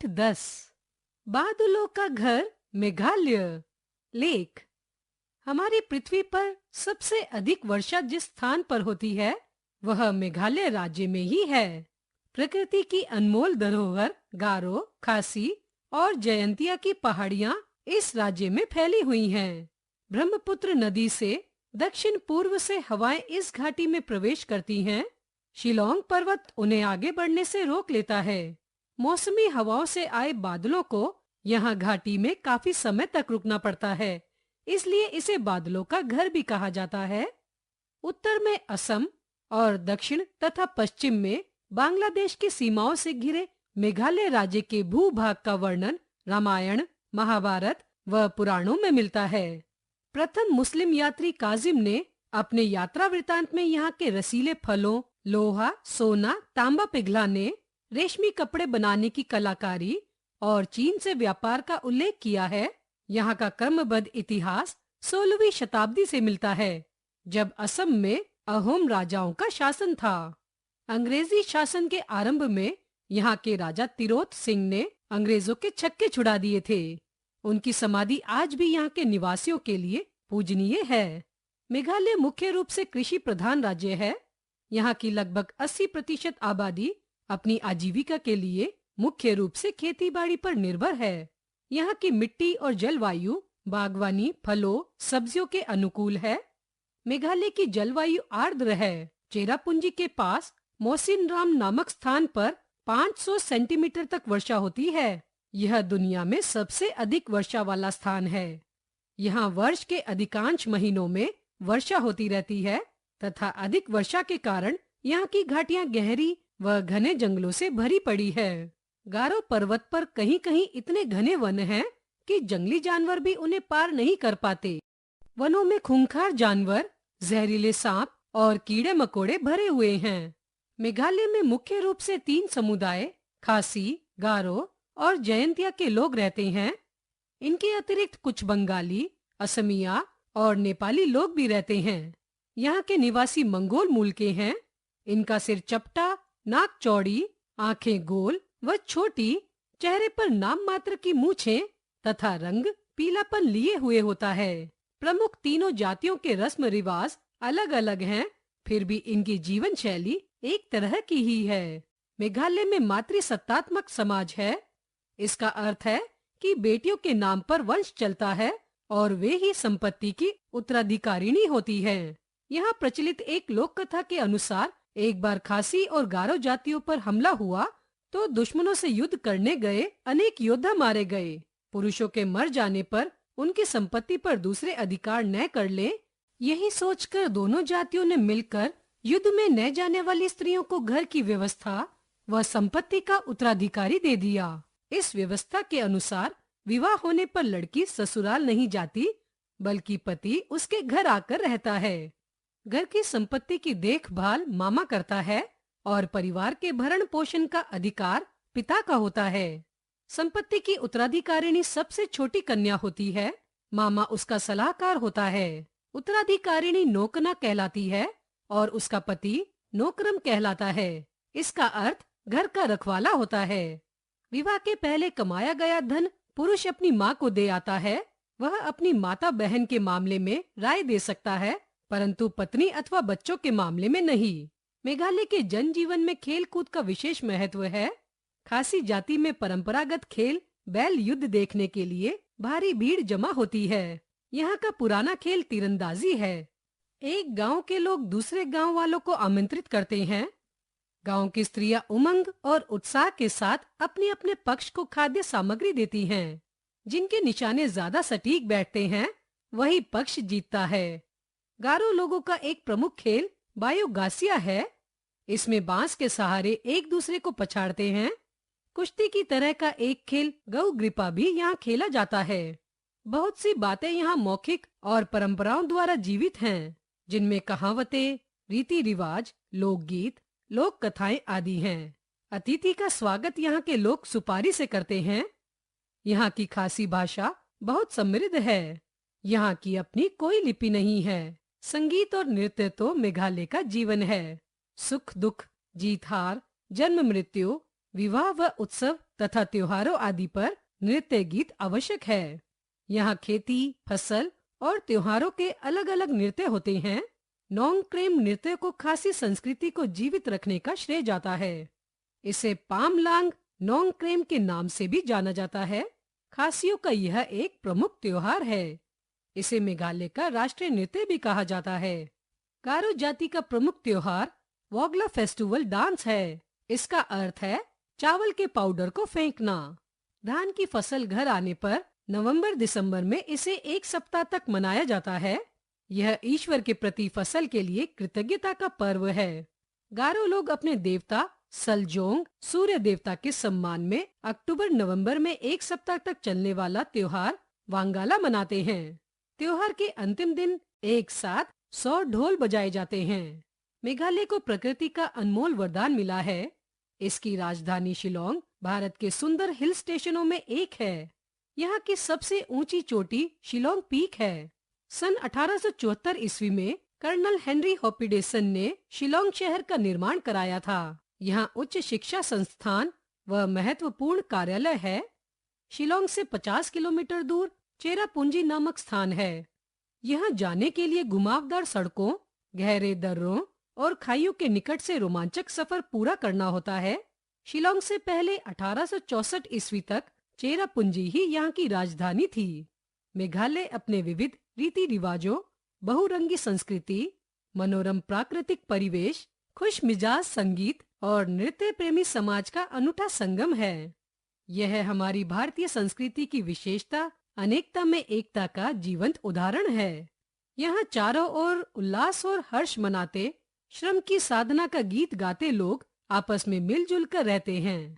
पाठ 10 बादलों का घर मेघालय। लेख। हमारी पृथ्वी पर सबसे अधिक वर्षा जिस स्थान पर होती है वह मेघालय राज्य में ही है। प्रकृति की अनमोल धरोहर गारो, खासी और जयंतिया की पहाड़ियां इस राज्य में फैली हुई हैं। ब्रह्मपुत्र नदी से दक्षिण पूर्व से हवाएं इस घाटी में प्रवेश करती हैं। शिलोंग पर्वत उन्हें आगे बढ़ने से रोक लेता है। मौसमी हवाओं से आए बादलों को यहाँ घाटी में काफी समय तक रुकना पड़ता है, इसलिए इसे बादलों का घर भी कहा जाता है। उत्तर में असम और दक्षिण तथा पश्चिम में बांग्लादेश की सीमाओं से घिरे मेघालय राज्य के भूभाग का वर्णन रामायण, महाभारत व पुराणों में मिलता है। प्रथम मुस्लिम यात्री काजिम ने अपने यात्रा वृतांत में यहाँ के रसीले फलों, लोहा, सोना, तांबा पिघलाने, रेशमी कपड़े बनाने की कलाकारी और चीन से व्यापार का उल्लेख किया है। यहाँ का क्रमबद्ध इतिहास 16वीं शताब्दी से मिलता है, जब असम में अहोम राजाओं का शासन था। अंग्रेजी शासन के आरंभ में यहाँ के राजा तिरोत सिंह ने अंग्रेजों के छक्के छुड़ा दिए थे। उनकी समाधि आज भी यहाँ के निवासियों के लिए पूजनीय है। मेघालय मुख्य रूप से कृषि प्रधान राज्य है। यहाँ की लगभग 80% आबादी अपनी आजीविका के लिए मुख्य रूप से खेती-बाड़ी पर निर्भर है। यहाँ की मिट्टी और जलवायु बागवानी, फलों, सब्जियों के अनुकूल है। मेघालय की जलवायु आर्द्र है। चेरापूंजी के पास मोसिनराम नामक स्थान पर 500 सेंटीमीटर तक वर्षा होती है। यह दुनिया में सबसे अधिक वर्षा वाला स्थान है। यहाँ वर्ष के अधिकांश महीनों में वर्षा होती रहती है तथा अधिक वर्षा के कारण यहाँ की घाटियाँ गहरी व घने जंगलों से भरी पड़ी है। गारो पर्वत पर कहीं-कहीं इतने घने वन हैं कि जंगली जानवर भी उन्हें पार नहीं कर पाते। वनों में खूंखार जानवर, जहरीले सांप और कीड़े मकोड़े भरे हुए हैं। मेघालय में मुख्य रूप से 3 समुदाय खासी, गारो और जयंतिया के लोग रहते हैं। इनके अतिरिक्त कुछ बंगाली, असमिया और नेपाली लोग भी रहते हैं। यहाँ के निवासी मंगोल मूल के हैं। इनका सिर चपटा, नाक चौड़ी, आंखें गोल व छोटी, चेहरे पर नाम मात्र की मूछें तथा रंग पीलापन लिए हुए होता है। प्रमुख तीनों जातियों के रस्म रिवाज अलग अलग हैं, फिर भी इनकी जीवन शैली एक तरह की ही है। मेघालय में मातृसत्तात्मक समाज है। इसका अर्थ है कि बेटियों के नाम पर वंश चलता है और वे ही संपत्ति की उत्तराधिकारिणी होती है। यहाँ प्रचलित एक लोक कथा के अनुसार एक बार खासी और गारो जातियों पर हमला हुआ तो दुश्मनों से युद्ध करने गए अनेक योद्धा मारे गए। पुरुषों के मर जाने पर उनकी संपत्ति पर दूसरे अधिकार न कर ले, यही सोचकर दोनों जातियों ने मिलकर युद्ध में न जाने वाली स्त्रियों को घर की व्यवस्था व संपत्ति का उत्तराधिकारी दे दिया। इस व्यवस्था के अनुसार विवाह होने पर लड़की ससुराल नहीं जाती, बल्कि पति उसके घर आकर रहता है। घर की संपत्ति की देखभाल मामा करता है और परिवार के भरण पोषण का अधिकार पिता का होता है। संपत्ति की उत्तराधिकारिणी सबसे छोटी कन्या होती है। मामा उसका सलाहकार होता है। उत्तराधिकारिणी नौकना कहलाती है और उसका पति नौकरम कहलाता है। इसका अर्थ घर का रखवाला होता है। विवाह के पहले कमाया गया धन पुरुष अपनी माँ को दे आता है। वह अपनी माता बहन के मामले में राय दे सकता है, परंतु पत्नी अथवा बच्चों के मामले में नहीं। मेघालय के जनजीवन में खेल कूद का विशेष महत्व है। खासी जाति में परंपरागत खेल बैल युद्ध देखने के लिए भारी भीड़ जमा होती है। यहाँ का पुराना खेल तीरंदाजी है। एक गांव के लोग दूसरे गांव वालों को आमंत्रित करते हैं। गांव की स्त्रियां उमंग और उत्साह के साथ अपने अपने पक्ष को खाद्य सामग्री देती हैं। जिनके निशाने ज्यादा सटीक बैठते हैं वही पक्ष जीतता है। गारो लोगों का एक प्रमुख खेल बायोगासिया है। इसमें बांस के सहारे एक दूसरे को पछाड़ते हैं। कुश्ती की तरह का एक खेल गऊ ग्रिपा भी यहाँ खेला जाता है। बहुत सी बातें यहाँ मौखिक और परंपराओं द्वारा जीवित हैं, जिनमें कहावतें, रीति रिवाज, लोकगीत, लोक कथाएं आदि हैं। अतिथि का स्वागत यहाँ के लोग सुपारी से करते हैं। यहाँ की खासी भाषा बहुत समृद्ध है। यहाँ की अपनी कोई लिपि नहीं है। संगीत और नृत्य तो मेघालय का जीवन है। सुख दुख, जीत हार, जन्म मृत्यु, विवाह व उत्सव तथा त्योहारों आदि पर नृत्य गीत आवश्यक है। यहाँ खेती, फसल और त्योहारों के अलग अलग नृत्य होते हैं। नोंगक्रेम नृत्य को खासी संस्कृति को जीवित रखने का श्रेय जाता है। इसे पामलांग नोंगक्रेम के नाम से भी जाना जाता है। खासियों का यह एक प्रमुख त्योहार है। इसे मेघालय का राष्ट्रीय नृत्य भी कहा जाता है। गारो जाति का प्रमुख त्योहार वोगला फेस्टिवल डांस है। इसका अर्थ है चावल के पाउडर को फेंकना। धान की फसल घर आने पर नवंबर-दिसंबर में इसे एक सप्ताह तक मनाया जाता है। यह ईश्वर के प्रति फसल के लिए कृतज्ञता का पर्व है। गारो लोग अपने देवता सलजोंग सूर्य देवता के सम्मान में अक्टूबर-नवंबर में एक सप्ताह तक चलने वाला त्योहार वांगाला मनाते हैं। त्योहार के अंतिम दिन एक साथ 100 ढोल बजाए जाते हैं। मेघालय को प्रकृति का अनमोल वरदान मिला है। इसकी राजधानी शिलोंग भारत के सुंदर हिल स्टेशनों में एक है। यहाँ की सबसे ऊंची चोटी शिलोंग पीक है। सन 1874 ईस्वी में कर्नल हेनरी हॉपिडेसन ने शिलोंग शहर का निर्माण कराया था। यहाँ उच्च शिक्षा संस्थान व महत्वपूर्ण कार्यालय है। शिलोंग से 50 किलोमीटर दूर चेरापूंजी नामक स्थान है। यहाँ जाने के लिए घुमावदार सड़कों, गहरे दर्रों और खाइयों के निकट से रोमांचक सफर पूरा करना होता है। शिलोंग से पहले 1864 ईस्वी तक चेरापूंजी ही यहाँ की राजधानी थी। मेघालय अपने विविध रीति रिवाजों, बहुरंगी संस्कृति, मनोरम प्राकृतिक परिवेश, खुश मिजाज संगीत और नृत्य प्रेमी समाज का अनूठा संगम है। यह हमारी भारतीय संस्कृति की विशेषता, अनेकता में एकता का जीवंत उदाहरण है। यहाँ चारों ओर उल्लास और हर्ष मनाते, श्रम की साधना का गीत गाते लोग आपस में मिलजुल कर रहते हैं।